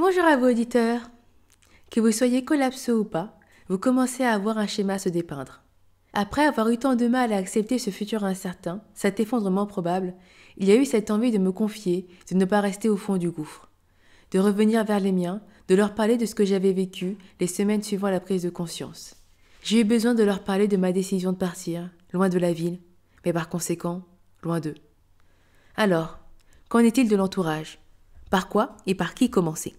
Bonjour à vous auditeurs. Que vous soyez collapseux ou pas, vous commencez à avoir un schéma à se dépeindre. Après avoir eu tant de mal à accepter ce futur incertain, cet effondrement probable, il y a eu cette envie de me confier, de ne pas rester au fond du gouffre. De revenir vers les miens, de leur parler de ce que j'avais vécu les semaines suivant la prise de conscience. J'ai eu besoin de leur parler de ma décision de partir, loin de la ville, mais par conséquent, loin d'eux. Alors, qu'en est-il de l'entourage ? Par quoi et par qui commencer ?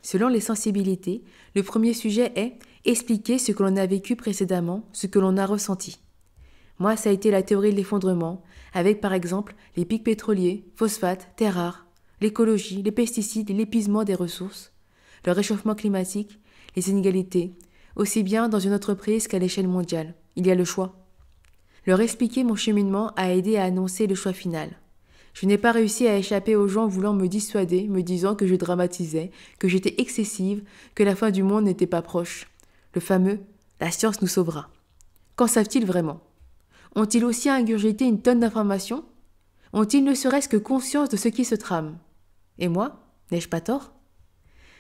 Selon les sensibilités, le premier sujet est expliquer ce que l'on a vécu précédemment, ce que l'on a ressenti. Moi, ça a été la théorie de l'effondrement, avec par exemple les pics pétroliers, phosphates, terres rares, l'écologie, les pesticides, l'épuisement des ressources, le réchauffement climatique, les inégalités, aussi bien dans une entreprise qu'à l'échelle mondiale. Il y a le choix. Leur expliquer mon cheminement a aidé à annoncer le choix final. Je n'ai pas réussi à échapper aux gens voulant me dissuader, me disant que je dramatisais, que j'étais excessive, que la fin du monde n'était pas proche. Le fameux « la science nous sauvera ». Qu'en savent-ils vraiment ? Ont-ils aussi ingurgité une tonne d'informations ? Ont-ils ne serait-ce que conscience de ce qui se trame ? Et moi, n'ai-je pas tort ?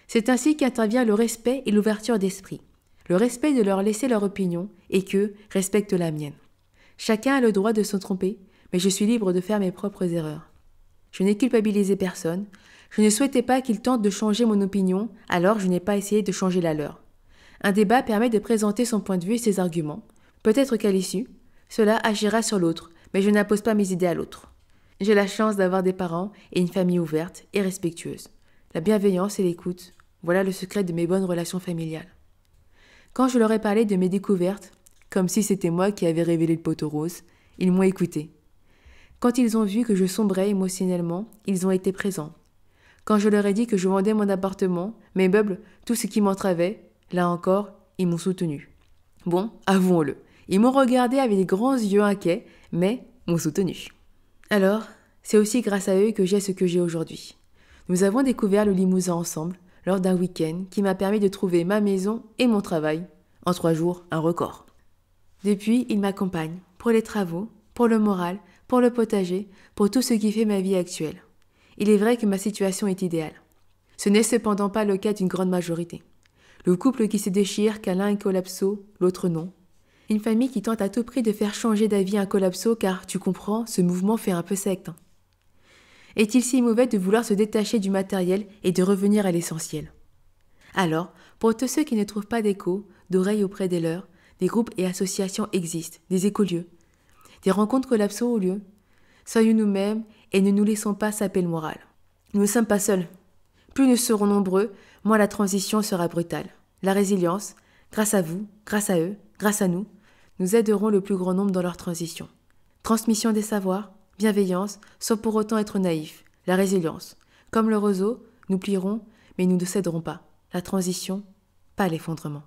C'est ainsi qu'intervient le respect et l'ouverture d'esprit. Le respect de leur laisser leur opinion et qu'eux respectent la mienne. Chacun a le droit de se tromper, mais je suis libre de faire mes propres erreurs. Je n'ai culpabilisé personne, je ne souhaitais pas qu'ils tentent de changer mon opinion, alors je n'ai pas essayé de changer la leur. Un débat permet de présenter son point de vue et ses arguments. Peut-être qu'à l'issue, cela agira sur l'autre, mais je n'impose pas mes idées à l'autre. J'ai la chance d'avoir des parents et une famille ouverte et respectueuse. La bienveillance et l'écoute, voilà le secret de mes bonnes relations familiales. Quand je leur ai parlé de mes découvertes, comme si c'était moi qui avais révélé le poteau rose, ils m'ont écouté. Quand ils ont vu que je sombrais émotionnellement, ils ont été présents. Quand je leur ai dit que je vendais mon appartement, mes meubles, tout ce qui m'entravait, là encore, ils m'ont soutenu. Bon, avouons-le, ils m'ont regardé avec des grands yeux inquiets, mais m'ont soutenu. Alors, c'est aussi grâce à eux que j'ai ce que j'ai aujourd'hui. Nous avons découvert le Limousin ensemble, lors d'un week-end qui m'a permis de trouver ma maison et mon travail. En 3 jours, un record. Depuis, ils m'accompagnent, pour les travaux, pour le moral, pour le potager, pour tout ce qui fait ma vie actuelle. Il est vrai que ma situation est idéale. Ce n'est cependant pas le cas d'une grande majorité. Le couple qui se déchire, car l'un est collapso, l'autre non. Une famille qui tente à tout prix de faire changer d'avis un collapso, car, tu comprends, ce mouvement fait un peu secte. Est-il si mauvais de vouloir se détacher du matériel et de revenir à l'essentiel ? Alors, pour tous ceux qui ne trouvent pas d'écho, d'oreilles auprès des leurs, des groupes et associations existent, des écolieux. Des rencontres collapso ont lieu. Soyons nous-mêmes et ne nous laissons pas saper le moral. Nous ne sommes pas seuls. Plus nous serons nombreux, moins la transition sera brutale. La résilience, grâce à vous, grâce à eux, grâce à nous, nous aiderons le plus grand nombre dans leur transition. Transmission des savoirs, bienveillance, sans pour autant être naïfs. La résilience. Comme le roseau, nous plierons, mais nous ne céderons pas. La transition, pas l'effondrement.